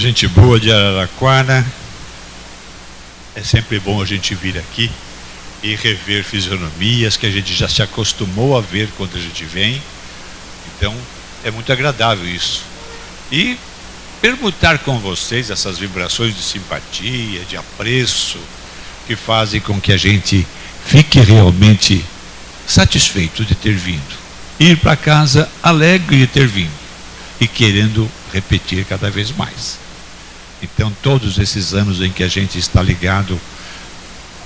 Gente boa de Araraquara, é sempre bom a gente vir aqui e rever fisionomias que a gente já se acostumou a ver quando a gente vem. Então é muito agradável isso. E permutar com vocês essas vibrações de simpatia, de apreço, que fazem com que a gente fique realmente satisfeito de ter vindo. Ir para casa alegre de ter vindo e querendo repetir cada vez mais. Então, todos esses anos em que a gente está ligado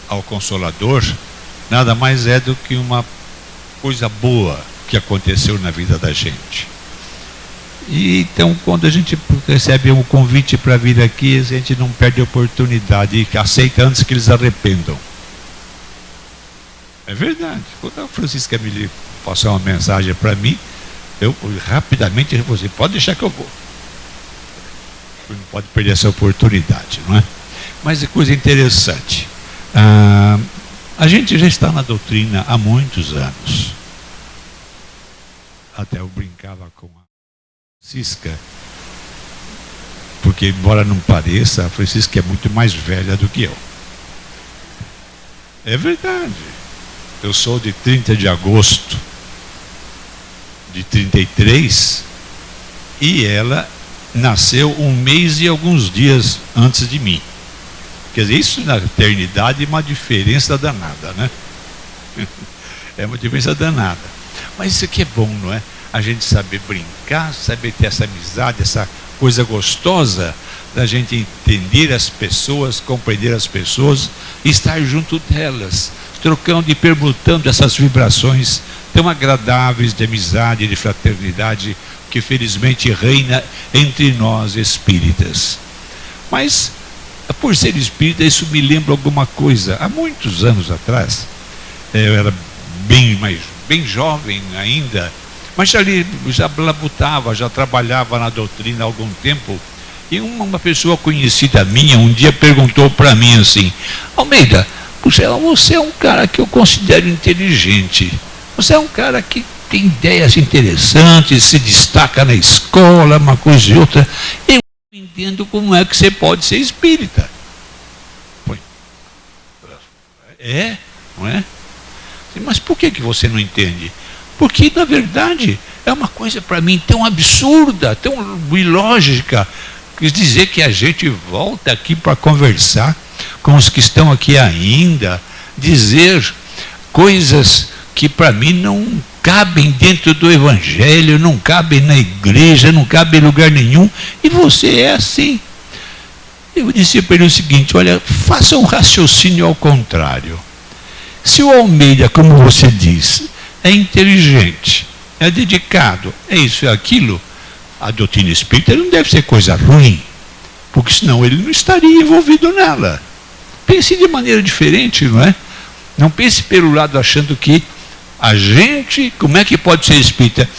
ao Consolador, nada mais é do que uma coisa boa que aconteceu na vida da gente. E então, quando a gente recebe um convite para vir aqui, a gente não perde a oportunidade e aceita antes que eles arrependam. É verdade. Quando a Francisca me passou uma mensagem para mim, eu rapidamente respondi: pode deixar que eu vou. Não pode perder essa oportunidade, não é? Mas é coisa interessante. A gente já está na doutrina há muitos anos. Até eu brincava com a Francisca, porque, embora não pareça, a Francisca é muito mais velha do que eu. É verdade. Eu sou de 30 de agosto de 33 e ela nasceu um mês e alguns dias antes de mim. Quer dizer, isso na eternidade é uma diferença danada, né? É uma diferença danada. Mas isso aqui é bom, não é? A gente saber brincar, saber ter essa amizade, essa coisa gostosa da gente entender as pessoas, compreender as pessoas e estar junto delas, trocando e permutando essas vibrações tão agradáveis de amizade, de fraternidade, que felizmente reina entre nós espíritas. Mas, por ser espírita, isso me lembra alguma coisa. Há muitos anos atrás, eu era bem jovem ainda, mas já labutava, já trabalhava na doutrina há algum tempo, e uma pessoa conhecida minha um dia perguntou para mim assim: Almeida, você é um cara que eu considero inteligente, você é um cara que tem ideias interessantes, se destaca na escola, uma coisa e outra. Eu não entendo como é que você pode ser espírita. Não é? Mas por que você não entende? Porque, na verdade, é uma coisa para mim tão absurda, tão ilógica, quer dizer que a gente volta aqui para conversar com os que estão aqui ainda, dizer coisas que para mim não cabem dentro do Evangelho, não cabem na igreja, não cabem em lugar nenhum, e você é assim. Eu disse para ele o seguinte: olha, faça um raciocínio ao contrário. Se o Almeida, como você diz, é inteligente, é dedicado, é isso e aquilo, a doutrina espírita não deve ser coisa ruim, porque senão ele não estaria envolvido nela. Pense de maneira diferente, não é? Não pense pelo lado achando que a gente, como é que pode ser espírita?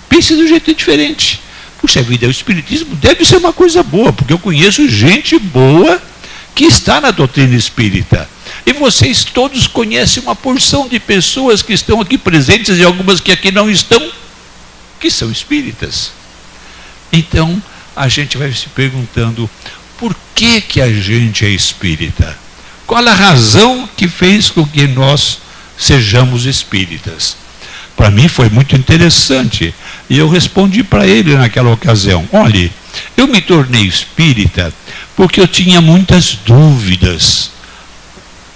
Pense de um jeito diferente. Puxa vida, o espiritismo deve ser uma coisa boa, porque eu conheço gente boa que está na doutrina espírita. E vocês todos conhecem uma porção de pessoas que estão aqui presentes e algumas que aqui não estão, que são espíritas. Então, a gente vai se perguntando: por que a gente é espírita? Qual a razão que fez com que nós sejamos espíritas? Para mim foi muito interessante, e eu respondi para ele naquela ocasião: olhe, eu me tornei espírita porque eu tinha muitas dúvidas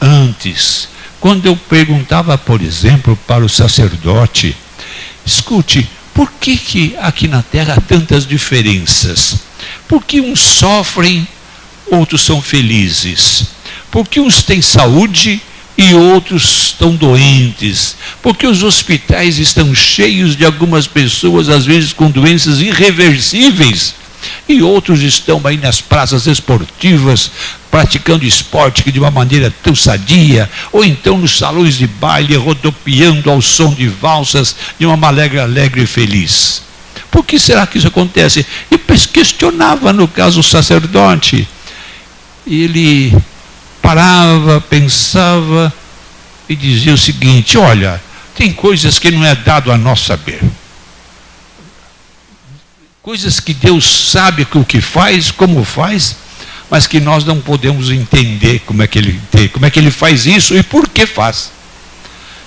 antes. Quando eu perguntava, por exemplo, para o sacerdote: escute, por que aqui na Terra há tantas diferenças? Por que uns sofrem, outros são felizes? Por que uns têm saúde e outros estão doentes? Porque os hospitais estão cheios de algumas pessoas, às vezes com doenças irreversíveis, e outros estão aí nas praças esportivas, praticando esporte de uma maneira tão sadia, ou então nos salões de baile, rodopiando ao som de valsas, de uma maneira alegre e feliz. Por que será que isso acontece? Eu questionava, no caso, o sacerdote. Ele parava, pensava e dizia o seguinte: olha, tem coisas que não é dado a nós saber. coisas que Deus sabe o que faz, como faz, mas que nós não podemos entender como é que ele faz isso e por que faz.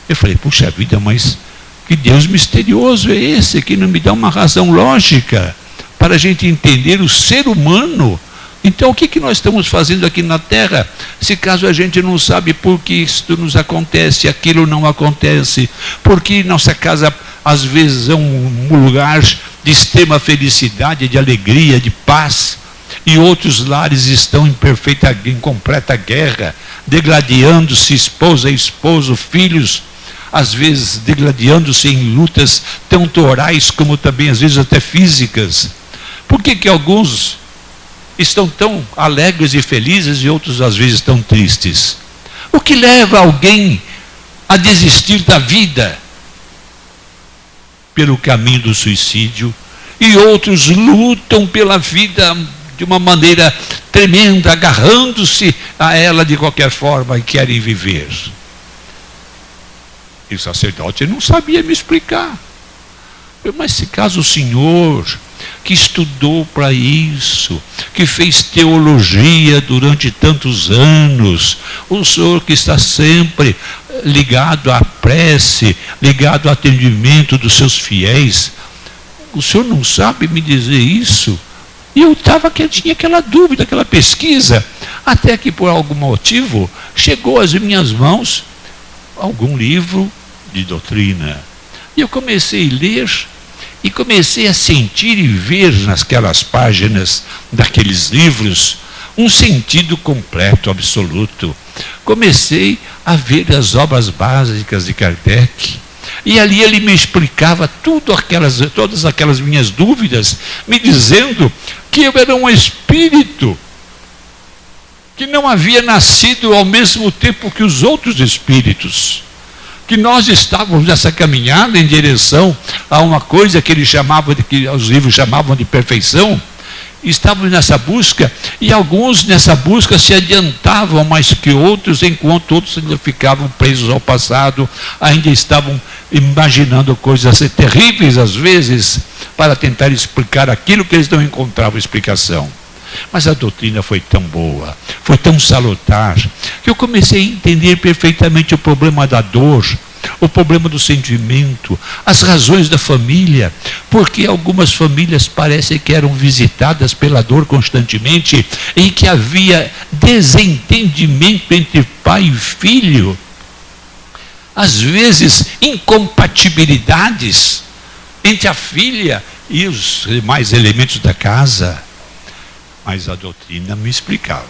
Eu falei, puxa vida, mas que Deus misterioso é esse, que não me dá uma razão lógica para a gente entender o ser humano. Então o que nós estamos fazendo aqui na Terra, se caso a gente não sabe por que isto nos acontece, aquilo não acontece, porque nossa casa às vezes é um lugar de extrema felicidade, de alegria, de paz, e outros lares estão em completa guerra, degladiando-se esposa e esposo, filhos, às vezes degladiando-se em lutas tanto orais como também às vezes até físicas. Por que alguns estão tão alegres e felizes e outros às vezes tão tristes? O que leva alguém a desistir da vida pelo caminho do suicídio, e outros lutam pela vida de uma maneira tremenda, agarrando-se a ela de qualquer forma e querem viver? E o sacerdote não sabia me explicar. Mas se caso o senhor, que estudou para isso, que fez teologia durante tantos anos, o senhor que está sempre ligado à prece, ligado ao atendimento dos seus fiéis, o senhor não sabe me dizer isso? E eu tinha aquela dúvida, aquela pesquisa, até que por algum motivo chegou às minhas mãos algum livro de doutrina. E eu comecei a ler e comecei a sentir e ver naquelas páginas daqueles livros um sentido completo, absoluto. Comecei a ver as obras básicas de Kardec, e ali ele me explicava todas aquelas minhas dúvidas, me dizendo que eu era um espírito que não havia nascido ao mesmo tempo que os outros espíritos, que nós estávamos nessa caminhada em direção a uma coisa que que os livros chamavam de perfeição. Estávamos nessa busca, e alguns nessa busca se adiantavam mais que outros, enquanto outros ainda ficavam presos ao passado, ainda estavam imaginando coisas terríveis às vezes, para tentar explicar aquilo que eles não encontravam explicação. Mas a doutrina foi tão boa, foi tão salutar, que eu comecei a entender perfeitamente o problema da dor, o problema do sentimento, as razões da família, porque algumas famílias parecem que eram visitadas pela dor constantemente, em que havia desentendimento entre pai e filho, às vezes incompatibilidades entre a filha e os demais elementos da casa. Mas a doutrina me explicava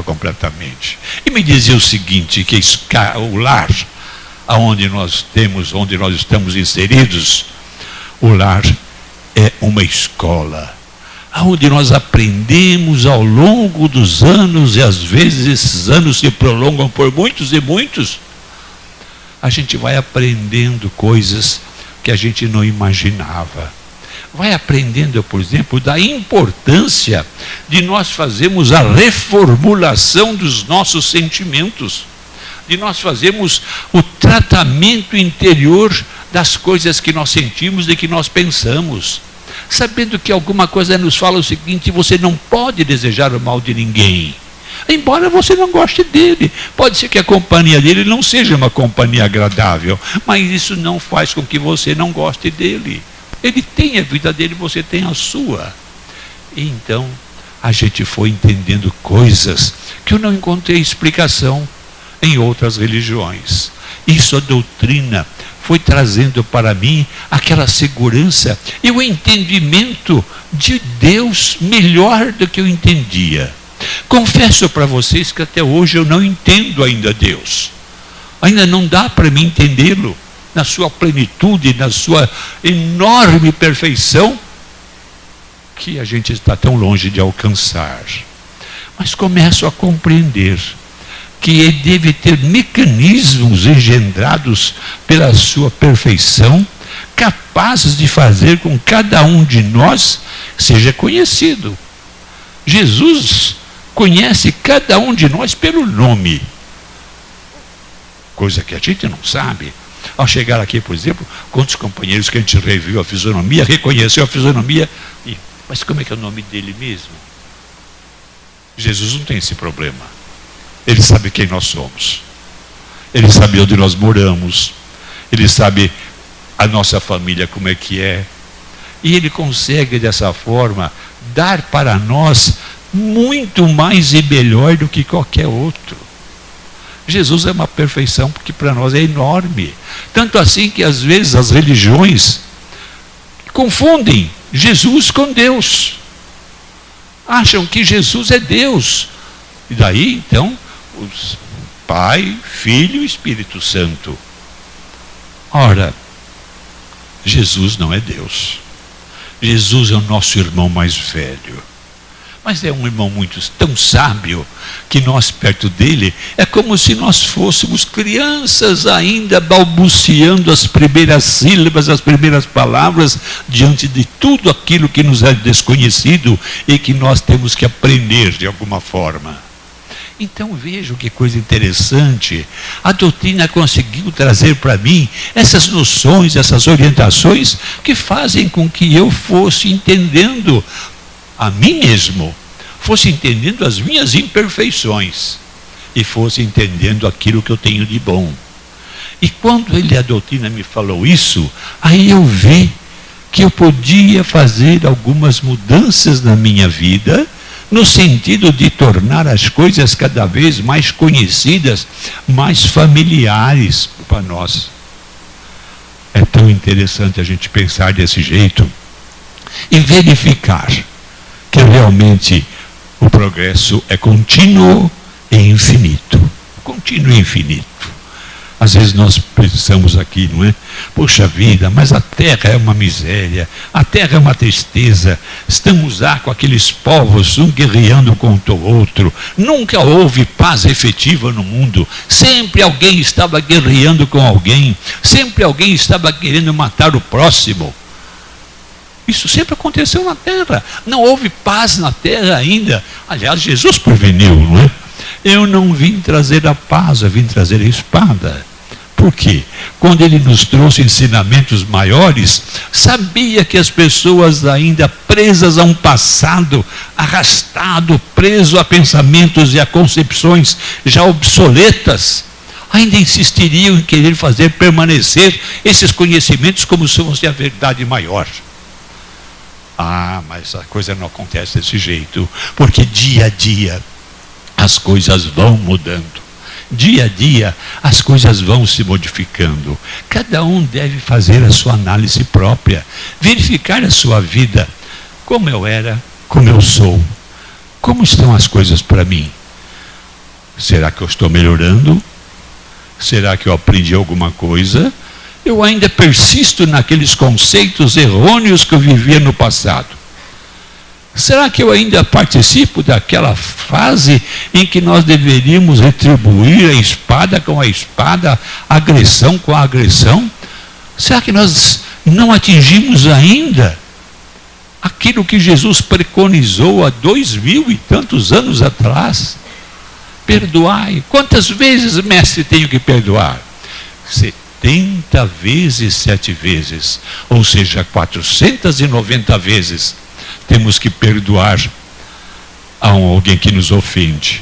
completamente, e me dizia o seguinte, que o lar onde nós estamos inseridos, o lar é uma escola, onde nós aprendemos ao longo dos anos, e às vezes esses anos se prolongam por muitos e muitos, a gente vai aprendendo coisas que a gente não imaginava. Vai aprendendo, por exemplo, da importância de nós fazermos a reformulação dos nossos sentimentos, de nós fazermos o tratamento interior das coisas que nós sentimos e que nós pensamos, sabendo que alguma coisa nos fala o seguinte: você não pode desejar o mal de ninguém, embora você não goste dele. Pode ser que a companhia dele não seja uma companhia agradável, mas isso não faz com que você não goste dele. Ele tem a vida dele, você tem a sua. E então a gente foi entendendo coisas que eu não encontrei explicação em outras religiões. Isso a doutrina foi trazendo para mim aquela segurança e o entendimento de Deus melhor do que eu entendia. Confesso para vocês que até hoje eu não entendo ainda Deus. Ainda não dá para mim entendê-lo na sua plenitude, na sua enorme perfeição, que a gente está tão longe de alcançar. Mas começo a compreender que ele deve ter mecanismos engendrados pela sua perfeição, capazes de fazer com que cada um de nós seja conhecido. Jesus conhece cada um de nós pelo nome, coisa que a gente não sabe. ao chegar aqui, por exemplo, quantos companheiros que a gente reviu a fisionomia, reconheceu a fisionomia, mas como é que é o nome dele mesmo? Jesus não tem esse problema. Ele sabe quem nós somos. Ele sabe onde nós moramos. Ele sabe a nossa família como é que é. E Ele consegue, dessa forma, dar para nós muito mais e melhor do que qualquer outro. Jesus é uma perfeição porque para nós é enorme. Tanto assim que às vezes as religiões confundem Jesus com Deus. Acham que Jesus é Deus. E daí, então, os Pai, Filho e Espírito Santo. Ora, Jesus não é Deus. Jesus é o nosso irmão mais velho. Mas é um irmão tão sábio, que nós perto dele, é como se nós fôssemos crianças ainda balbuciando as primeiras sílabas, as primeiras palavras, diante de tudo aquilo que nos é desconhecido e que nós temos que aprender de alguma forma. Então vejam que coisa interessante, a doutrina conseguiu trazer para mim essas noções, essas orientações que fazem com que eu fosse entendendo a mim mesmo, fosse entendendo as minhas imperfeições e fosse entendendo aquilo que eu tenho de bom. E quando a doutrina me falou isso, aí eu vi que eu podia fazer algumas mudanças na minha vida, no sentido de tornar as coisas cada vez mais conhecidas, mais familiares para nós. É tão interessante a gente pensar desse jeito e verificar que realmente o progresso é contínuo e infinito. Contínuo e infinito. Às vezes nós pensamos aqui, não é? Poxa vida, mas a terra é uma miséria, a terra é uma tristeza, estamos lá com aqueles povos, um guerreando contra o outro, nunca houve paz efetiva no mundo, sempre alguém estava guerreando com alguém, sempre alguém estava querendo matar o próximo. Isso sempre aconteceu na terra, não houve paz na terra ainda. Aliás, Jesus preveniu, não é? Eu não vim trazer a paz, eu vim trazer a espada. Por quê? Quando ele nos trouxe ensinamentos maiores, sabia que as pessoas ainda presas a um passado, arrastado, preso a pensamentos e a concepções já obsoletas, ainda insistiriam em querer fazer permanecer esses conhecimentos como se fosse a verdade maior. Ah, mas a coisa não acontece desse jeito, porque dia a dia as coisas vão mudando. Dia a dia as coisas vão se modificando. Cada um deve fazer a sua análise própria, verificar a sua vida, como eu era, como eu sou, como estão as coisas para mim. Será que eu estou melhorando? Será que eu aprendi alguma coisa? Eu ainda persisto naqueles conceitos errôneos que eu vivia no passado. Será que eu ainda participo daquela fase em que nós deveríamos retribuir a espada com a espada, a agressão com a agressão? Será que nós não atingimos ainda aquilo que Jesus preconizou há 2000 e tantos anos atrás? Perdoai. Quantas vezes, mestre, tenho que perdoar? 70 vezes 7 vezes, ou seja, 490 vezes. Temos que perdoar a alguém que nos ofende.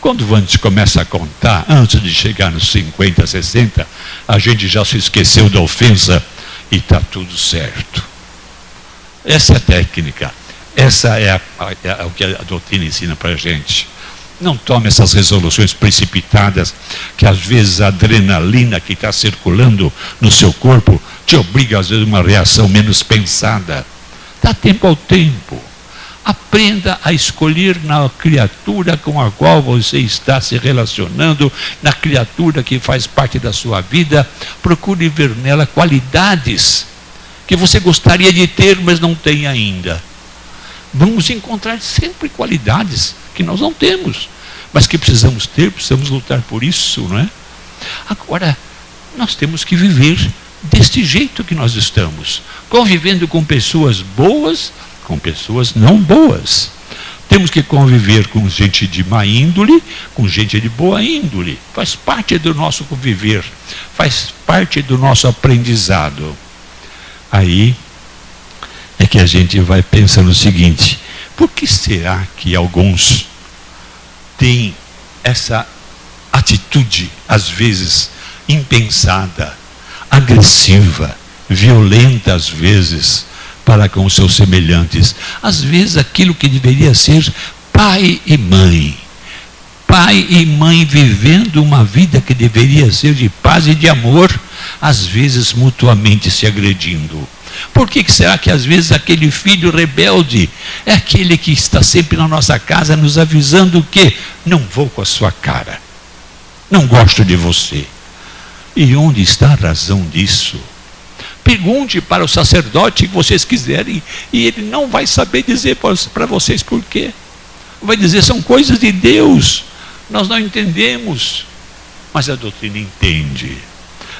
Quando a gente começa a contar, antes de chegar nos 50, 60, a gente já se esqueceu da ofensa e está tudo certo. Essa é a técnica. Essa é o que a doutrina ensina para a gente. Não tome essas resoluções precipitadas, que às vezes a adrenalina que está circulando no seu corpo te obriga às vezes a uma reação menos pensada. Dá tempo ao tempo. Aprenda a escolher na criatura com a qual você está se relacionando, na criatura que faz parte da sua vida. Procure ver nela qualidades que você gostaria de ter, mas não tem ainda. Vamos encontrar sempre qualidades que nós não temos, mas que precisamos ter, precisamos lutar por isso, não é? Agora, nós temos que viver deste jeito que nós estamos, convivendo com pessoas boas, com pessoas não boas, Temos que conviver com gente de má índole, com gente de boa índole. Faz parte do nosso conviver, faz parte do nosso aprendizado. Aí é que a gente vai pensando o seguinte: por que será que alguns têm essa atitude, às vezes impensada, agressiva, violenta às vezes, para com os seus semelhantes? Às vezes aquilo que deveria ser pai e mãe vivendo uma vida que deveria ser de paz e de amor, às vezes mutuamente se agredindo. Por que será que às vezes aquele filho rebelde é aquele que está sempre na nossa casa nos avisando que não vou com a sua cara, não gosto de você? E onde está a razão disso? Pergunte para o sacerdote que vocês quiserem, e ele não vai saber dizer para vocês por quê. Vai dizer: são coisas de Deus, nós não entendemos. Mas a doutrina entende.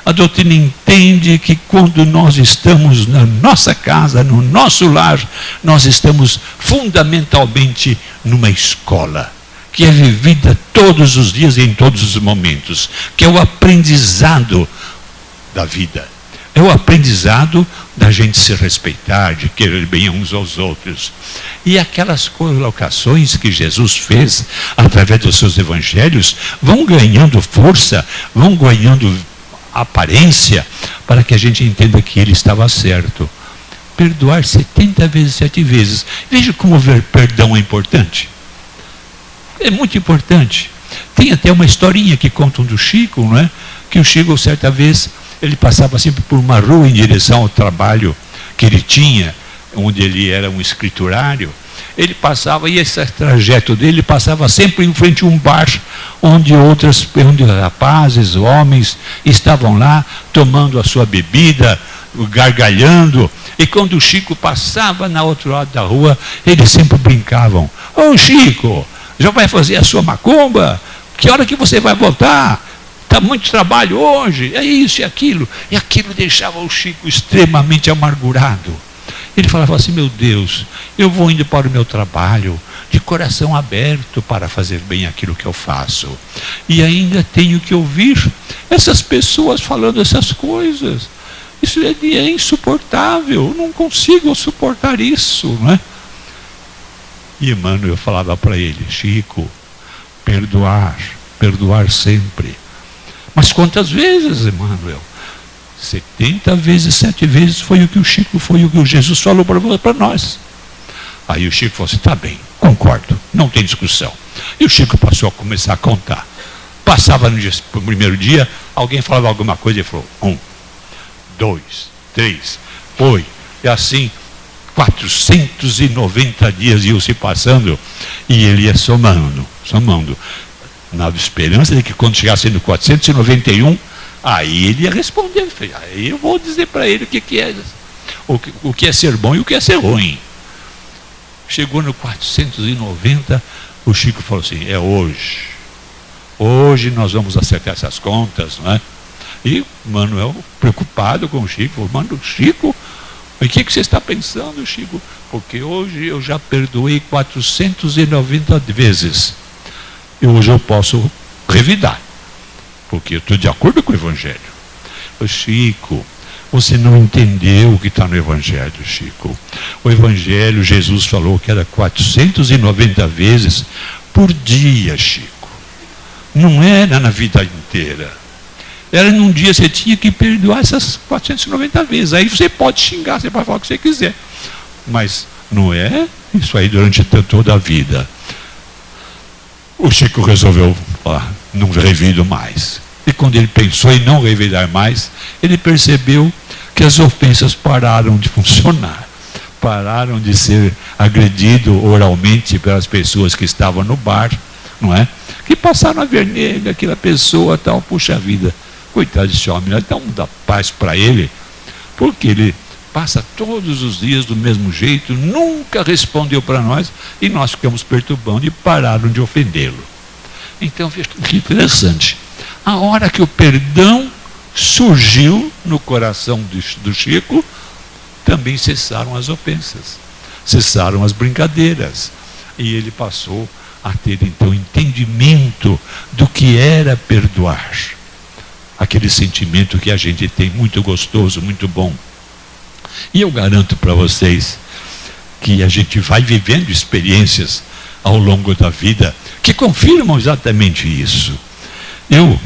A doutrina entende que quando nós estamos na nossa casa, no nosso lar, nós estamos fundamentalmente numa escola, que é vivida todos os dias e em todos os momentos, que é o aprendizado da vida. É o aprendizado da gente se respeitar, de querer bem uns aos outros. E aquelas colocações que Jesus fez através dos seus evangelhos vão ganhando força, vão ganhando aparência, para que a gente entenda que ele estava certo. Perdoar 70 vezes 7 vezes. Veja como ver perdão é importante. É muito importante. Tem até uma historinha que contam do Chico, não é? Que o Chico, certa vez, ele passava sempre por uma rua em direção ao trabalho que ele tinha, onde ele era um escriturário. Ele passava, e esse trajeto dele passava sempre em frente a um bar, onde rapazes, homens, estavam lá tomando a sua bebida, gargalhando. E quando o Chico passava na outro lado da rua, eles sempre brincavam: ô Chico, já vai fazer a sua macumba? Que hora que você vai voltar? Está muito trabalho hoje, é isso e aquilo. E aquilo deixava o Chico extremamente amargurado. Ele falava assim: meu Deus, eu vou indo para o meu trabalho de coração aberto para fazer bem aquilo que eu faço, e ainda tenho que ouvir essas pessoas falando essas coisas. Isso é insuportável, eu não consigo suportar isso, não é? E Emmanuel falava para ele: Chico, perdoar sempre. Mas quantas vezes, Emmanuel? 70 vezes 7 vezes foi o que o Jesus falou para nós. Aí o Chico falou assim: tá bem, concordo, não tem discussão. E o Chico passou a começar a contar. Passava no primeiro dia, alguém falava alguma coisa e falou: 1, 2, 3, foi. E assim 490 dias iam se passando, e ele ia somando, na esperança de que quando chegasse no 491, aí ele ia responder. Aí eu vou dizer para ele o que é ser bom e o que é ser ruim. Chegou no 490, o Chico falou assim: é hoje. Hoje nós vamos acertar essas contas, não é? E Manuel, preocupado com o Chico, falou: mano, Chico, o que você está pensando, Chico? Porque hoje eu já perdoei 490 vezes. E hoje eu posso revidar, porque eu estou de acordo com o Evangelho. Chico, você não entendeu o que está no Evangelho, Chico. O Evangelho, Jesus falou que era 490 vezes por dia, Chico. Não era na vida inteira. Era num dia, você tinha que perdoar essas 490 vezes. Aí você pode xingar, você pode falar o que você quiser. Mas não é isso aí durante toda a vida. O Chico resolveu falar: não revido mais. E quando ele pensou em não revidar mais, ele percebeu que as ofensas pararam de funcionar. Pararam de ser agredido oralmente pelas pessoas que estavam no bar, não é? Que passaram a ver nele aquela pessoa tal, puxa vida, coitado desse homem, então dá paz para ele, porque ele passa todos os dias do mesmo jeito, nunca respondeu para nós, e nós ficamos perturbando e pararam de ofendê-lo. Então, veja que interessante. A hora que o perdão surgiu no coração do Chico, também cessaram as ofensas, cessaram as brincadeiras. E ele passou a ter então entendimento do que era perdoar. Aquele sentimento que a gente tem, muito gostoso, muito bom. E eu garanto para vocês que a gente vai vivendo experiências ao longo da vida que confirmam exatamente isso. Eu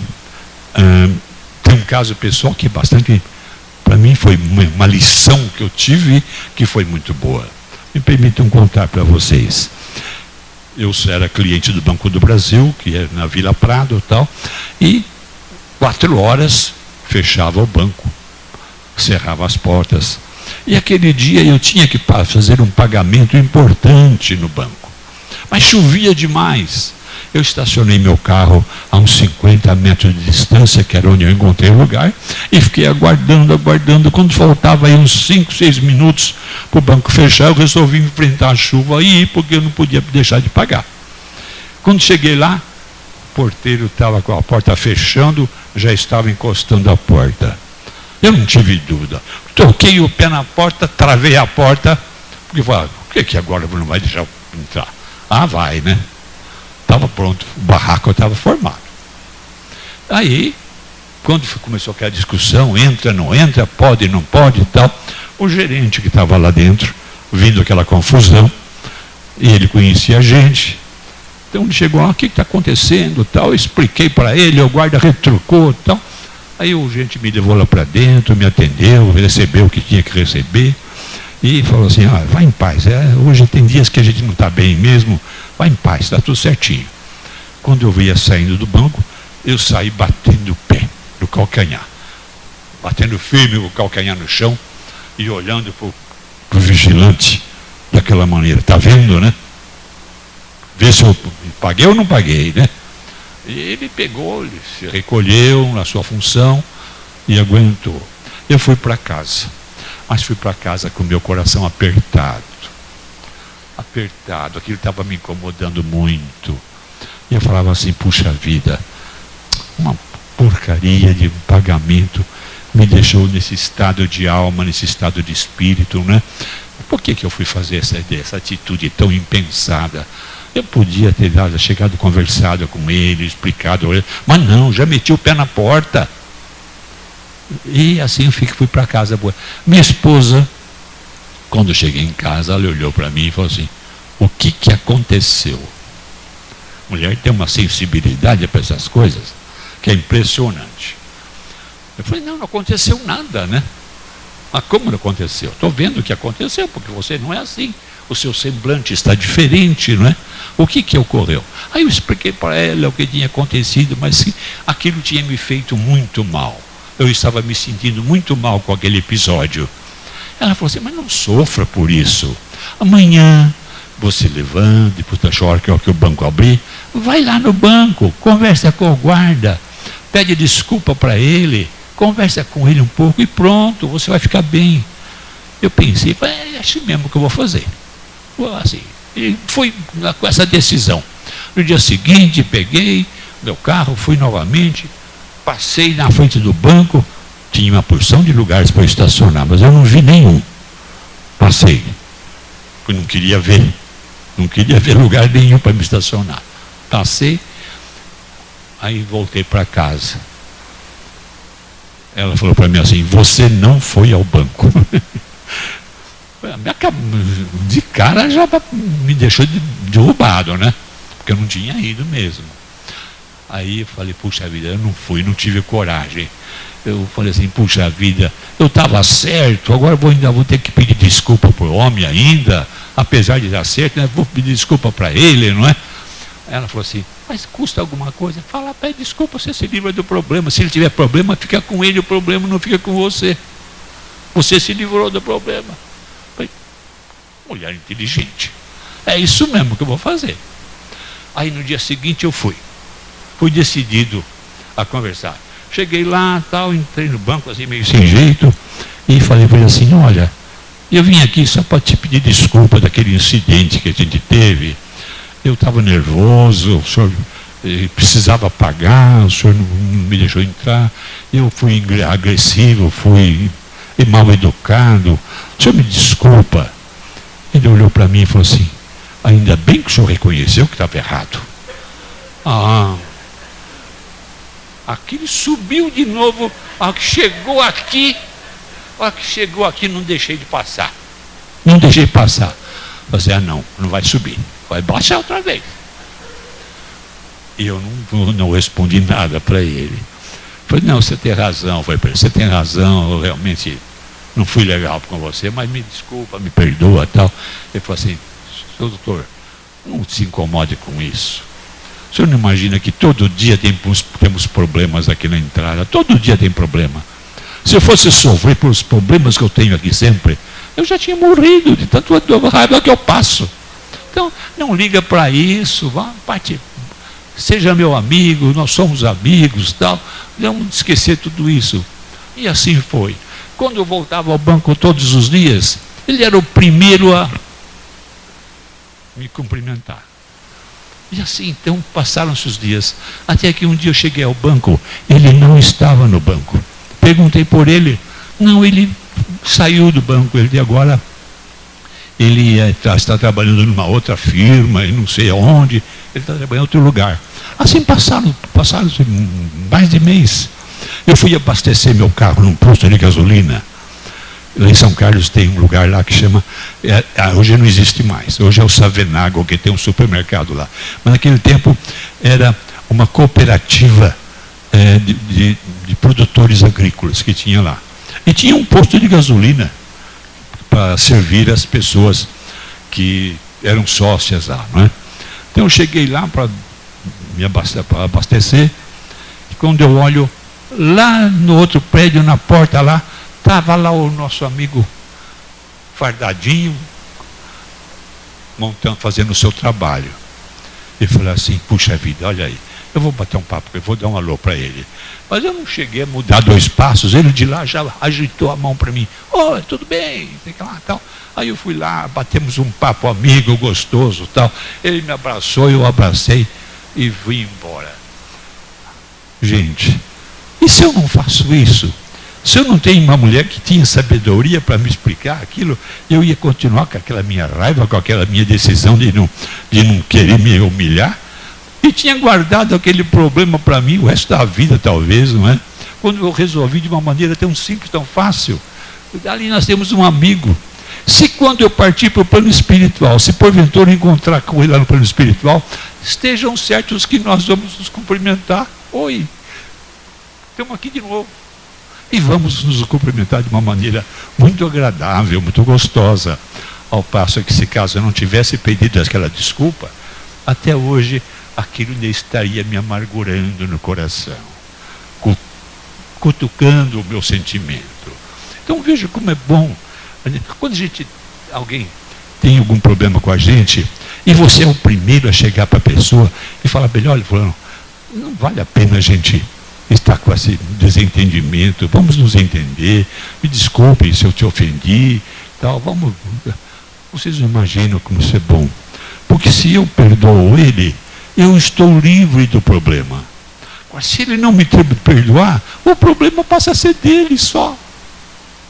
tenho um caso pessoal que bastante, para mim, foi uma lição que eu tive que foi muito boa. Me permitam contar para vocês. Eu era cliente do Banco do Brasil, que é na Vila Prado e tal, e 4 horas fechava o banco, cerrava as portas. E aquele dia eu tinha que fazer um pagamento importante no banco. Mas chovia demais. Eu estacionei meu carro a uns 50 metros de distância, que era onde eu encontrei o lugar, e fiquei aguardando. Quando faltava aí uns 5, 6 minutos para o banco fechar, eu resolvi enfrentar a chuva aí, porque eu não podia deixar de pagar. Quando cheguei lá, o porteiro estava com a porta fechando, já estava encostando a porta. Eu não tive dúvida. Toquei o pé na porta, travei a porta, porque falei, por que agora não vai deixar eu entrar? Ah, vai, né? Estava pronto, o barraco estava formado. Aí, quando começou aquela discussão, entra, não entra, pode, não pode e tal, o gerente que estava lá dentro, vindo aquela confusão, e ele conhecia a gente, então ele chegou lá, o que está acontecendo tal, eu expliquei para ele, o guarda retrucou tal, aí o gerente me levou lá para dentro, me atendeu, recebeu o que tinha que receber, e falou assim, vai em paz, hoje tem dias que a gente não está bem mesmo, vai em paz, está tudo certinho. Quando eu ia saindo do banco, eu saí batendo o pé no calcanhar, batendo firme o calcanhar no chão e olhando para o vigilante daquela maneira, está vendo, né? Vê se eu paguei ou não paguei, né? E ele pegou, ele se recolheu na sua função e aguentou. Eu fui para casa, mas fui para casa com o meu coração apertado, aquilo estava me incomodando muito. E eu falava assim, puxa vida, uma porcaria de pagamento me deixou nesse estado de alma, nesse estado de espírito, né? Por que eu fui fazer essa atitude tão impensada? Eu podia ter chegado, conversado com ele, explicado, mas não, já meti o pé na porta. E assim eu fui para casa. Minha esposa, quando eu cheguei em casa, ela olhou para mim e falou assim, o que aconteceu? Mulher tem uma sensibilidade para essas coisas que é impressionante. Eu falei, não aconteceu nada, né? Mas como não aconteceu? Estou vendo o que aconteceu, porque você não é assim. O seu semblante está diferente, não é? O que ocorreu? Aí eu expliquei para ela o que tinha acontecido, mas aquilo tinha me feito muito mal. Eu estava me sentindo muito mal com aquele episódio. Ela falou assim, mas não sofra por isso. Amanhã você levanta, depois da hora que o banco abrir, vai lá no banco, conversa com o guarda, pede desculpa para ele, conversa com ele um pouco e pronto, você vai ficar bem. Eu pensei, é assim mesmo que eu vou fazer. Assim, e foi com essa decisão. No dia seguinte, peguei meu carro, fui novamente, passei na frente do banco, tinha uma porção de lugares para estacionar, mas eu não vi nenhum. Passei, porque não queria ver lugar nenhum para me estacionar. Passei, aí voltei para casa. Ela falou para mim assim, você não foi ao banco. De cara já me deixou derrubado, né? Porque eu não tinha ido mesmo. Aí eu falei, puxa vida, eu não fui, não tive coragem. Eu falei assim, puxa vida, eu estava certo, agora ainda vou ter que pedir desculpa para o homem ainda, apesar de dar certo, né? Vou pedir desculpa para ele, não é? Ela falou assim, mas custa alguma coisa? Fala, pede desculpa, você se livra do problema. Se ele tiver problema, fica com ele, o problema não fica com você. Você se livrou do problema. Falei, mulher inteligente. É isso mesmo que eu vou fazer. Aí no dia seguinte eu fui decidido a conversar. Cheguei lá, tal, entrei no banco assim meio sem jeito e falei para ele assim, olha, eu vim aqui só para te pedir desculpa daquele incidente que a gente teve. Eu estava nervoso, o senhor precisava pagar, o senhor não me deixou entrar, eu fui agressivo, fui mal educado, o senhor me desculpa. Ele olhou para mim e falou assim, Ainda bem que o senhor reconheceu que estava errado. Aquilo subiu de novo. A que chegou aqui, não deixei de passar. Não deixei passar. Falei, não vai subir. Vai baixar outra vez. E eu não respondi nada para ele. Falei, não, você tem razão. Falei para ele, você tem razão, eu realmente não fui legal com você, mas me desculpa, me perdoa, tal. Ele falou assim, seu doutor, não se incomode com isso. O senhor não imagina que todo dia temos problemas aqui na entrada, todo dia tem problema. Se eu fosse sofrer pelos problemas que eu tenho aqui sempre, eu já tinha morrido de tanto raiva que eu passo. Então, não liga para isso, seja meu amigo, nós somos amigos, tal. Vamos esquecer tudo isso. E assim foi. Quando eu voltava ao banco todos os dias, ele era o primeiro a me cumprimentar. E assim, então, passaram-se os dias. Até que um dia eu cheguei ao banco, ele não estava no banco. Perguntei por ele, não, ele saiu do banco, ele está trabalhando numa outra firma, e não sei aonde, ele está trabalhando em outro lugar. Assim passaram mais de mês. Eu fui abastecer meu carro num posto de gasolina. Lá em São Carlos tem um lugar lá que chama, hoje não existe mais, hoje é o Savenago, que tem um supermercado lá. Mas naquele tempo era uma cooperativa de produtores agrícolas que tinha lá. E tinha um posto de gasolina para servir as pessoas que eram sócias lá, não é? Então eu cheguei lá para abastecer, e quando eu olho lá no outro prédio, na porta lá, estava lá o nosso amigo fardadinho, fazendo o seu trabalho. E falei assim, puxa vida, olha aí, eu vou bater um papo, eu vou dar um alô para ele. Mas eu não cheguei a mudar 2 passos, ele de lá já agitou a mão para mim. Tudo bem, tem que lá, tal. Aí eu fui lá, batemos um papo amigo, gostoso, tal. Ele me abraçou, eu abracei e fui embora. Gente, e se eu não faço isso? Se eu não tenho uma mulher que tinha sabedoria para me explicar aquilo, eu ia continuar com aquela minha raiva, com aquela minha decisão de não querer me humilhar. E tinha guardado aquele problema para mim o resto da vida, talvez, não é? Quando eu resolvi de uma maneira tão simples, tão fácil. Ali nós temos um amigo. Se quando eu partir para o plano espiritual, se porventura encontrar com ele lá no plano espiritual, estejam certos que nós vamos nos cumprimentar. Oi, estamos aqui de novo. E vamos nos cumprimentar de uma maneira muito agradável, muito gostosa. Ao passo que, se caso eu não tivesse pedido aquela desculpa, até hoje aquilo ainda estaria me amargurando no coração, cutucando o meu sentimento. Então veja como é bom, quando alguém tem algum problema com a gente, e você é o primeiro a chegar para a pessoa e falar bem, olha, fulano, não vale a pena a gente estar com esse desentendimento, vamos nos entender, me desculpem se eu te ofendi, tal, vocês não imaginam como isso é bom, porque se eu perdoo ele, eu estou livre do problema. Mas se ele não me perdoar, o problema passa a ser dele só.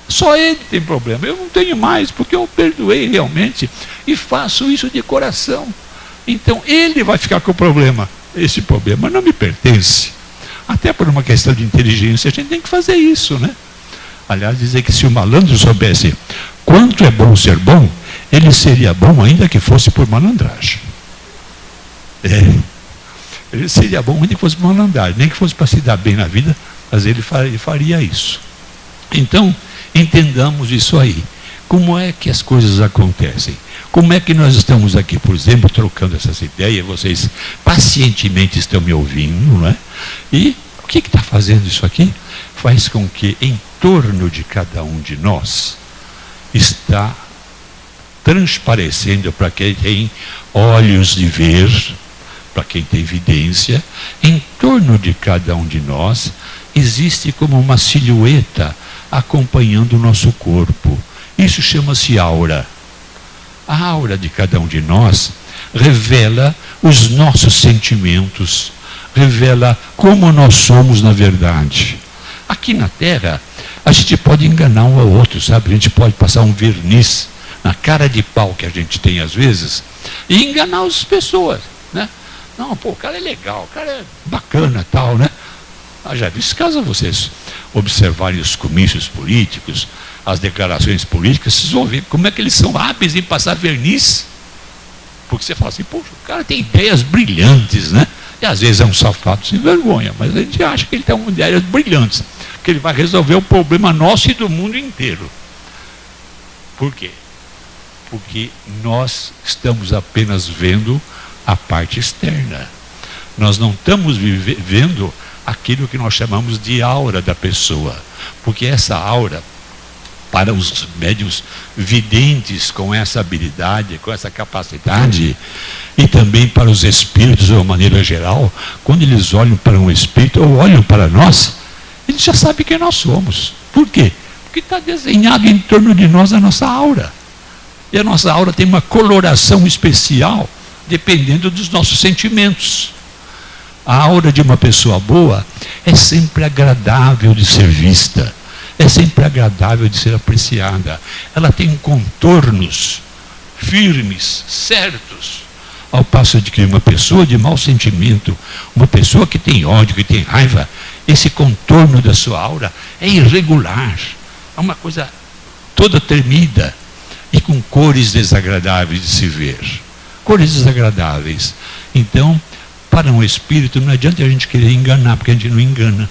Só ele tem problema. Eu não tenho mais, porque eu perdoei realmente e faço isso de coração. Então ele vai ficar com o problema. Esse problema não me pertence. Até por uma questão de inteligência, a gente tem que fazer isso, né? Aliás, dizer que se o malandro soubesse quanto é bom ser bom, ele seria bom ainda que fosse por malandragem. Ele seria bom ainda que fosse por malandragem, nem que fosse para se dar bem na vida, mas ele faria isso. Então, entendamos isso aí. Como é que as coisas acontecem? Como é que nós estamos aqui, por exemplo, trocando essas ideias, vocês pacientemente estão me ouvindo, não é? E o que está fazendo isso aqui? Faz com que em torno de cada um de nós está transparecendo, para quem tem olhos de ver, para quem tem evidência, em torno de cada um de nós existe como uma silhueta acompanhando o nosso corpo. Isso chama-se aura. A aura de cada um de nós revela os nossos sentimentos, revela como nós somos na verdade. Aqui na Terra, a gente pode enganar um ao outro, sabe? A gente pode passar um verniz na cara de pau que a gente tem às vezes, e enganar as pessoas, né? Não, pô, o cara é legal, o cara é bacana, tal, né? Já disse, caso vocês observarem os comícios políticos, as declarações políticas, vocês vão ver como é que eles são hábeis em passar verniz. Porque você fala assim, poxa, o cara tem ideias brilhantes, né? E às vezes é um safado sem vergonha, mas a gente acha que ele tem ideias brilhantes, que ele vai resolver o problema nosso e do mundo inteiro. Por quê? Porque nós estamos apenas vendo a parte externa. Nós não estamos vendo aquilo que nós chamamos de aura da pessoa. Porque essa aura, para os médiuns videntes com essa habilidade, com essa capacidade, e também para os espíritos de uma maneira geral, quando eles olham para um espírito ou olham para nós, eles já sabem quem nós somos. Por quê? Porque está desenhado em torno de nós a nossa aura. E a nossa aura tem uma coloração especial, dependendo dos nossos sentimentos. A aura de uma pessoa boa é sempre agradável de ser vista, é sempre agradável de ser apreciada. Ela tem contornos firmes, certos, ao passo de que uma pessoa de mau sentimento, uma pessoa que tem ódio, que tem raiva, esse contorno da sua aura é irregular, é uma coisa toda tremida e com cores desagradáveis de se ver. Cores desagradáveis. Então, para um espírito, não adianta a gente querer enganar, porque a gente não engana.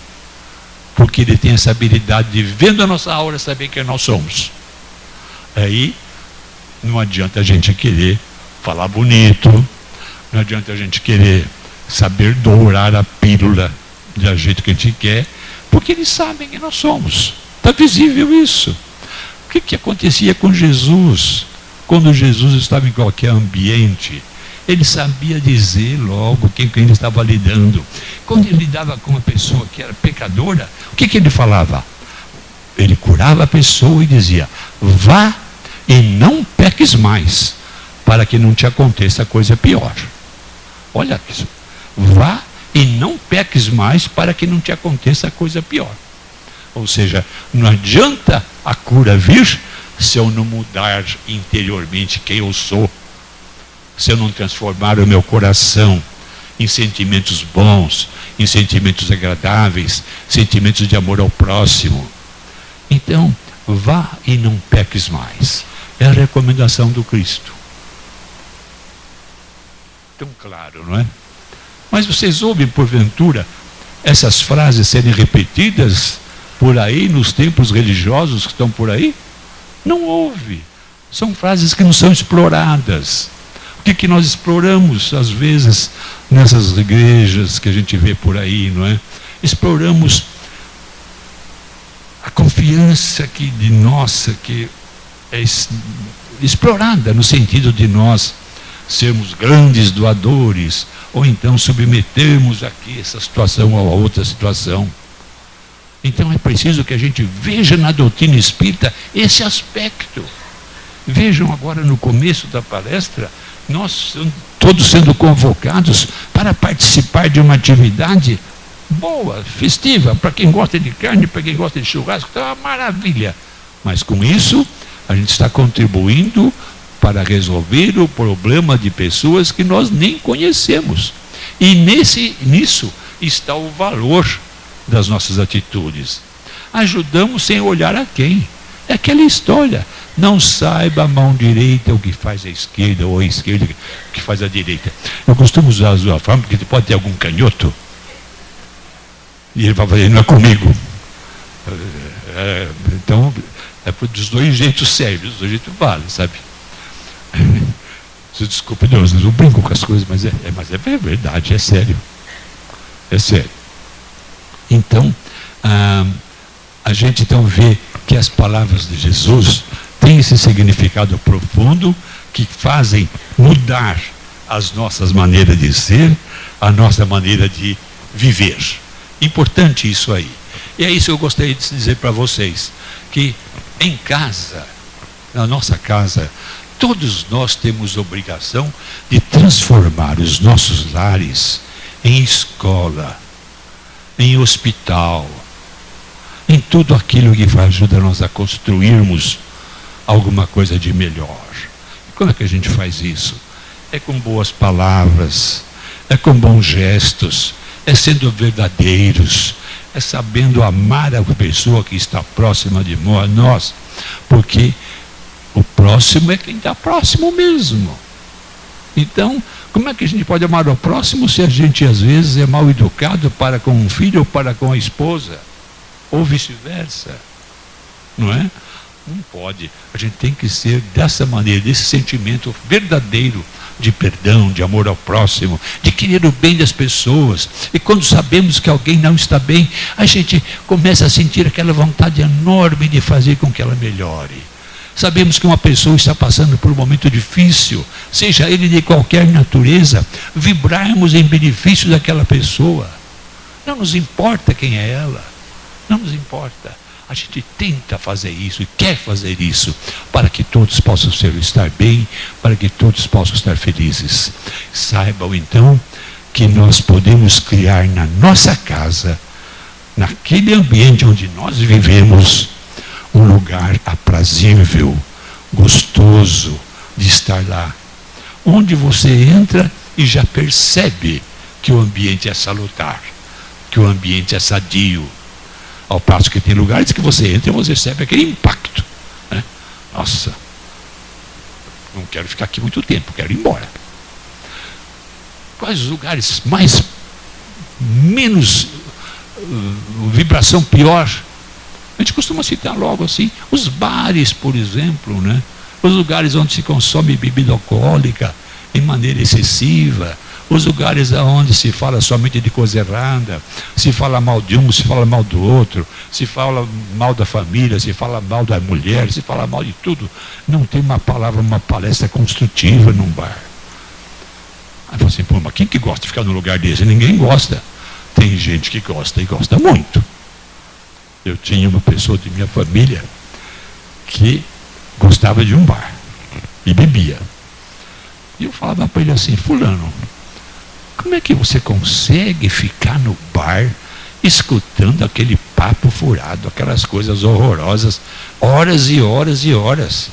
Porque ele tem essa habilidade de, vendo a nossa aura, saber quem nós somos. Aí, não adianta a gente querer falar bonito, não adianta a gente querer saber dourar a pílula do jeito que a gente quer, porque eles sabem quem nós somos. Está visível isso. O que acontecia com Jesus? Quando Jesus estava em qualquer ambiente, ele sabia dizer logo quem ele estava lidando. Quando ele lidava com uma pessoa que era pecadora, o que ele falava? Ele curava a pessoa e dizia, vá e não peques mais, para que não te aconteça coisa pior. Olha isso. Vá e não peques mais, para que não te aconteça coisa pior. Ou seja, não adianta a cura vir se eu não mudar interiormente quem eu sou, se eu não transformar o meu coração em sentimentos bons, em sentimentos agradáveis, sentimentos de amor ao próximo. Então, vá e não peques mais. É a recomendação do Cristo. Tão claro, não é? Mas vocês ouvem, porventura, essas frases serem repetidas por aí, nos templos religiosos que estão por aí? Não houve. São frases que não são exploradas. O que nós exploramos, às vezes, nessas igrejas que a gente vê por aí, não é? Exploramos a confiança que é explorada no sentido de nós sermos grandes doadores, ou então submetermos aqui essa situação a outra situação. Então é preciso que a gente veja na doutrina espírita esse aspecto. Vejam agora no começo da palestra, nós todos sendo convocados para participar de uma atividade boa, festiva, para quem gosta de carne, para quem gosta de churrasco, então é uma maravilha. Mas com isso, a gente está contribuindo para resolver o problema de pessoas que nós nem conhecemos. E nisso está o valor das nossas atitudes. Ajudamos sem olhar a quem. É aquela história. Não saiba a mão direita o que faz a esquerda, ou a esquerda o que faz a direita. Eu costumo usar a sua forma, porque pode ter algum canhoto. E ele vai fazer, não é comigo. Então, é dos dois jeitos sérios, dos dois jeitos vale, sabe? Desculpe, Deus, eu brinco com as coisas, mas é verdade, é sério. É sério. Então, a gente então vê que as palavras de Jesus têm esse significado profundo que fazem mudar as nossas maneiras de ser, a nossa maneira de viver. Importante isso aí. E é isso que eu gostaria de dizer para vocês, que em casa, na nossa casa, todos nós temos obrigação de transformar os nossos lares em escola, em hospital, em tudo aquilo que ajuda nós a construirmos alguma coisa de melhor. E como é que a gente faz isso? é com boas palavras, é com bons gestos, é sendo verdadeiros, é sabendo amar a pessoa que está próxima de nós, porque o próximo é quem está próximo mesmo. Então, como é que a gente pode amar o próximo se a gente às vezes é mal educado para com um filho ou para com a esposa? Ou vice-versa? Não é? Não pode. A gente tem que ser dessa maneira, desse sentimento verdadeiro de perdão, de amor ao próximo, de querer o bem das pessoas. E quando sabemos que alguém não está bem, a gente começa a sentir aquela vontade enorme de fazer com que ela melhore. Sabemos que uma pessoa está passando por um momento difícil, seja ele de qualquer natureza, vibrarmos em benefício daquela pessoa. Não nos importa quem é ela, não nos importa. A gente tenta fazer isso e quer fazer isso para que todos possam estar bem, para que todos possam estar felizes. Saibam então que nós podemos criar na nossa casa, naquele ambiente onde nós vivemos, um lugar aprazível, gostoso de estar lá, onde você entra e já percebe que o ambiente é salutar, que o ambiente é sadio. Ao passo que tem lugares que você entra e você recebe aquele impacto, né? Nossa, não quero ficar aqui muito tempo, quero ir embora. Quais os lugares menos vibração pior? A gente costuma citar logo assim, os bares, por exemplo, né? Os lugares onde se consome bebida alcoólica em maneira excessiva, os lugares onde se fala somente de coisa errada, se fala mal de um, se fala mal do outro, se fala mal da família, se fala mal da mulher, se fala mal de tudo. Não tem uma palavra, uma palestra construtiva num bar. Aí você, pô, mas quem que gosta de ficar num lugar desse? Ninguém gosta. Tem gente que gosta e gosta muito. Eu tinha uma pessoa de minha família que gostava de um bar e bebia. E eu falava para ele assim, fulano, como é que você consegue ficar no bar escutando aquele papo furado, aquelas coisas horrorosas, horas e horas e horas?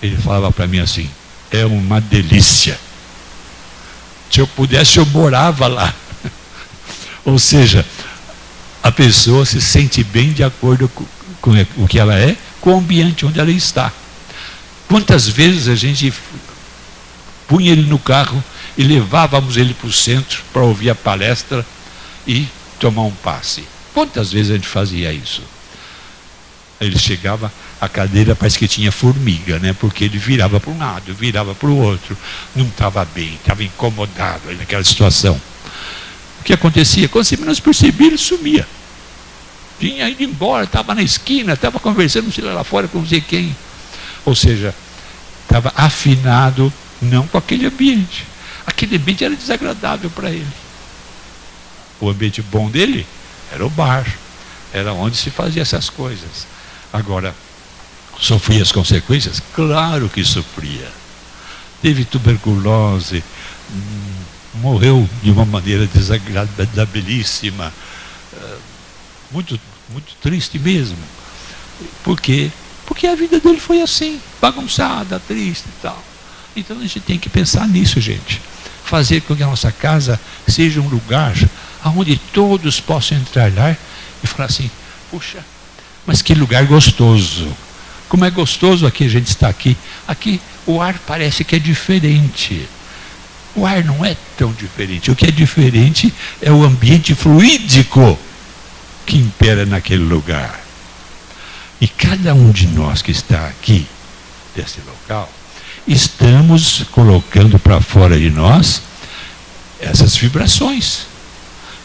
Ele falava para mim assim, é uma delícia. Se eu pudesse, eu morava lá. Ou seja, a pessoa se sente bem de acordo com o que ela é, com o ambiente onde ela está. Quantas vezes a gente punha ele no carro e levávamos ele para o centro para ouvir a palestra e tomar um passe? Quantas vezes a gente fazia isso? Ele chegava, a cadeira parece que tinha formiga, né? Porque ele virava para um lado, virava para o outro, não estava bem, estava incomodado naquela situação. O que acontecia? Quando você menos percebia, ele sumia. Tinha ido embora, estava na esquina, estava conversando lá fora com não sei quem. Ou seja, estava afinado não com aquele ambiente. Aquele ambiente era desagradável para ele. O ambiente bom dele era o bar. Era onde se fazia essas coisas. Agora, sofria as consequências? Claro que sofria. Teve tuberculose, morreu de uma maneira desagradabilíssima, muito, muito triste mesmo. Por quê? Porque a vida dele foi assim, bagunçada, triste e tal. Então a gente tem que pensar nisso, gente. Fazer com que a nossa casa seja um lugar onde todos possam entrar lá e falar assim, puxa, mas que lugar gostoso. Como é gostoso aqui a gente estar aqui. Aqui o ar parece que é diferente. O ar não é tão diferente. O que é diferente é o ambiente fluídico que impera naquele lugar. E cada um de nós que está aqui, desse local, estamos colocando para fora de nós essas vibrações.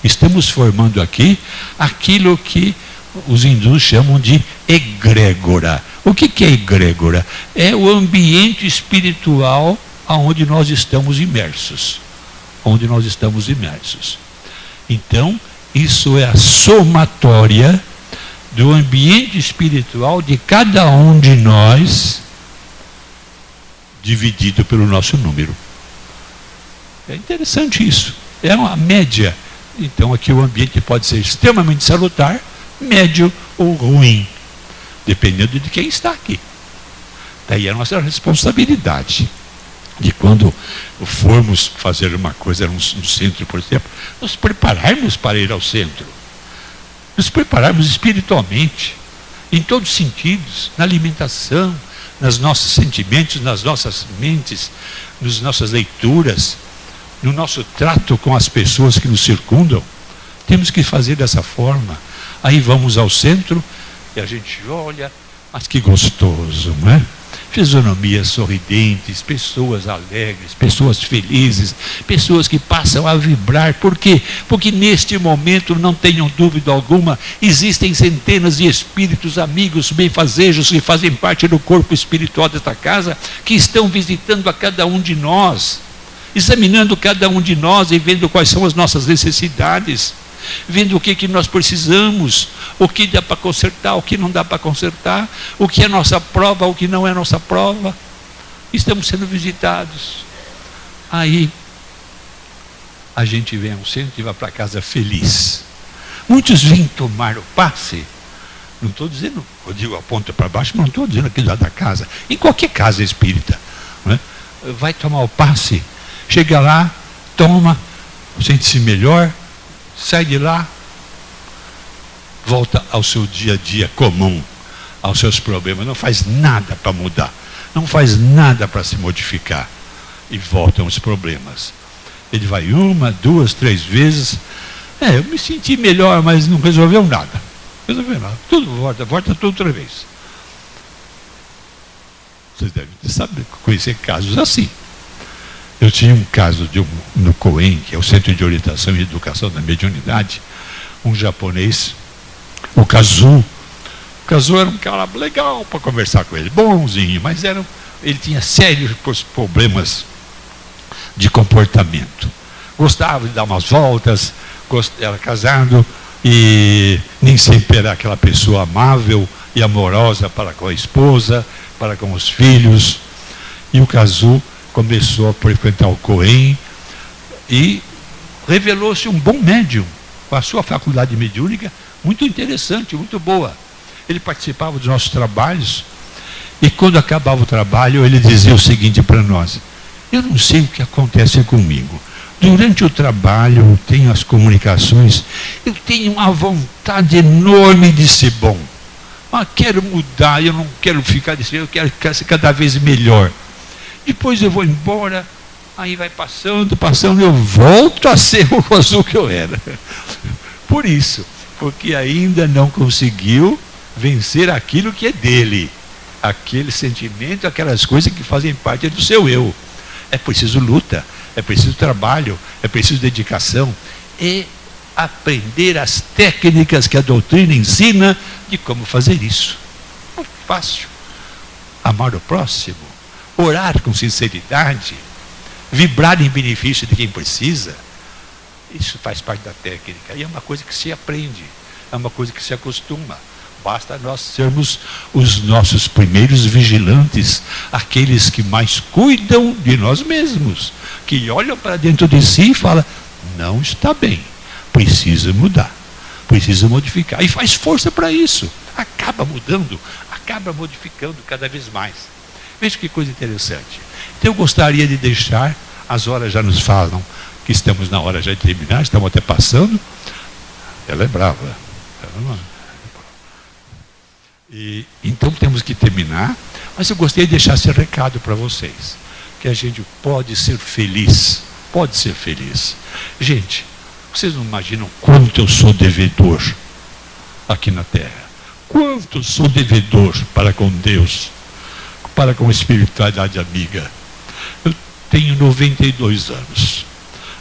Estamos formando aqui aquilo que os hindus chamam de egrégora. O que é egrégora? É o ambiente espiritual aonde nós estamos imersos. Onde nós estamos imersos. Então, isso é a somatória do ambiente espiritual de cada um de nós, dividido pelo nosso número. É interessante isso. É uma média. Então, aqui o ambiente pode ser extremamente salutar, médio ou ruim, dependendo de quem está aqui. Daí a nossa responsabilidade. de quando formos fazer uma coisa no centro, por exemplo, nos prepararmos para ir ao centro, nos prepararmos espiritualmente, em todos os sentidos, na alimentação, nos nossos sentimentos, nas nossas mentes, nas nossas leituras, no nosso trato com as pessoas que nos circundam. Temos que fazer dessa forma. Aí vamos ao centro e a gente olha, mas que gostoso, não é? Fisionomias sorridentes, pessoas alegres, pessoas felizes, pessoas que passam a vibrar. Por quê? Porque neste momento, não tenham dúvida alguma, existem centenas de espíritos amigos, benfazejos, que fazem parte do corpo espiritual desta casa, que estão visitando a cada um de nós, examinando cada um de nós e vendo quais são as nossas necessidades, vendo o que nós precisamos, o que dá para consertar, o que não dá para consertar, o que é nossa prova, o que não é nossa prova. Estamos sendo visitados. Aí a gente vem ao centro e vai para casa feliz. Muitos vêm tomar o passe. Não estou dizendo, eu digo a ponta para baixo, mas não estou dizendo aqui do lado da casa. Em qualquer casa espírita, não é? Vai tomar o passe, chega lá, toma, sente-se melhor, sai de lá, volta ao seu dia a dia comum, aos seus problemas, não faz nada para mudar, não faz nada para se modificar, e voltam os problemas. Ele vai 1, 2, 3 vezes, eu me senti melhor, mas não resolveu nada, tudo volta tudo outra vez. Vocês devem saber, conhecer casos assim. Eu tinha um caso no COEM, que é o Centro de Orientação e Educação da Mediunidade, um japonês, o Kazu. O Kazu era um cara legal para conversar com ele, bonzinho, mas ele tinha sérios problemas de comportamento. Gostava de dar umas voltas, era casado e nem sempre era aquela pessoa amável e amorosa para com a esposa, para com os filhos. E o Kazu começou a frequentar o COEM e revelou-se um bom médium, com a sua faculdade mediúnica muito interessante, muito boa. Ele participava dos nossos trabalhos e quando acabava o trabalho ele dizia o seguinte para nós: eu não sei o que acontece comigo. Durante o trabalho, eu tenho as comunicações, eu tenho uma vontade enorme de ser bom. Mas quero mudar, eu não quero ficar desse jeito, eu quero ser cada vez melhor. Depois eu vou embora, aí vai passando, eu volto a ser o Kazu que eu era. Por isso, porque ainda não conseguiu vencer aquilo que é dele, aquele sentimento, aquelas coisas que fazem parte do seu eu. É preciso luta, é preciso trabalho, é preciso dedicação e aprender as técnicas que a doutrina ensina de como fazer isso. Muito fácil. Amar o próximo, orar com sinceridade, vibrar em benefício de quem precisa. Isso faz parte da técnica e é uma coisa que se aprende, é uma coisa que se acostuma. Basta nós sermos os nossos primeiros vigilantes, aqueles que mais cuidam de nós mesmos, que olham para dentro de si e falam: não está bem, precisa mudar, precisa modificar, e faz força para isso, acaba mudando, acaba modificando cada vez mais. Veja que coisa interessante. Então eu gostaria de deixar, as horas já nos falam que estamos na hora já de terminar, estamos até passando. Ela é brava. E então temos que terminar, mas eu gostaria de deixar esse recado para vocês, que a gente pode ser feliz, pode ser feliz. Gente, vocês não imaginam quanto eu sou devedor aqui na Terra, quanto eu sou devedor para com Deus, para com a espiritualidade amiga. Eu tenho 92 anos.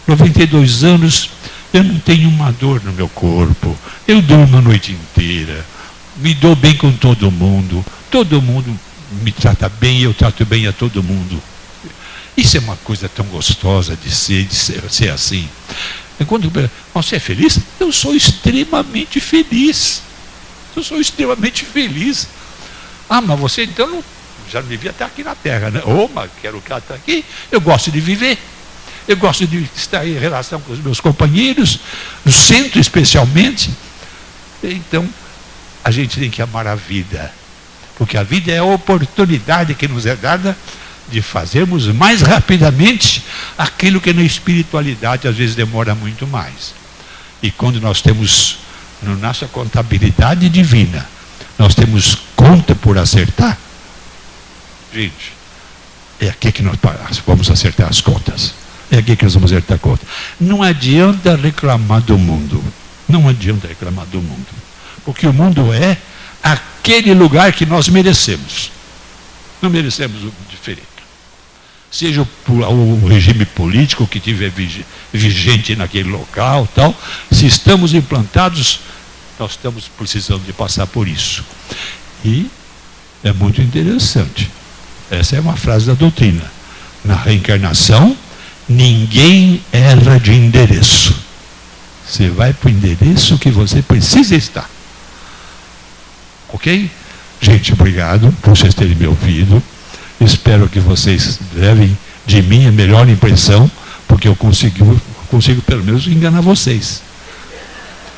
92 anos, eu não tenho uma dor no meu corpo. Eu durmo a noite inteira. Me dou bem com todo mundo me trata bem e eu trato bem a todo mundo. Isso é uma coisa tão gostosa de ser assim. Quando você é feliz? Eu sou extremamente feliz. Eu sou extremamente feliz. Ah, mas você então não, já não devia estar aqui na Terra, né? Mas quero que ela está aqui. Eu gosto de viver. Eu gosto de estar em relação com os meus companheiros, no centro especialmente. Então, a gente tem que amar a vida, porque a vida é a oportunidade que nos é dada de fazermos mais rapidamente aquilo que na espiritualidade às vezes demora muito mais. E quando nós temos na nossa contabilidade divina, nós temos conta por acertar, gente, é aqui que nós vamos acertar as contas. É aqui que nós vamos acertar a conta. Não adianta reclamar do mundo. Não adianta reclamar do mundo. Porque o mundo é aquele lugar que nós merecemos. Não merecemos o diferente. Seja o regime político que tiver vigente naquele local, tal. Se estamos implantados, nós estamos precisando de passar por isso. E é muito interessante. Essa é uma frase da doutrina. Na reencarnação, ninguém erra de endereço. Você vai para o endereço que você precisa estar. Ok? Gente, obrigado por vocês terem me ouvido. Espero que vocês levem de mim a melhor impressão, porque eu consigo pelo menos enganar vocês.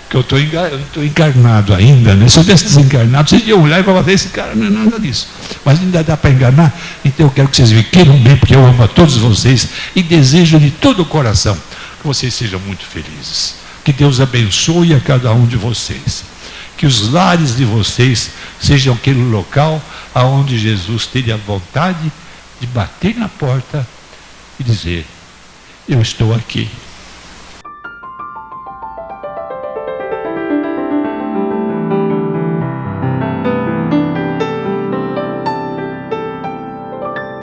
Porque eu estou encarnado ainda, né? Se eu tivesse desencarnado, vocês iam olhar e falar, esse cara não é nada disso. Mas ainda dá para enganar. Então eu quero que vocês me queiram bem, porque eu amo a todos vocês e desejo de todo o coração que vocês sejam muito felizes. Que Deus abençoe a cada um de vocês. Que os lares de vocês sejam aquele local aonde Jesus teria vontade de bater na porta e dizer, eu estou aqui.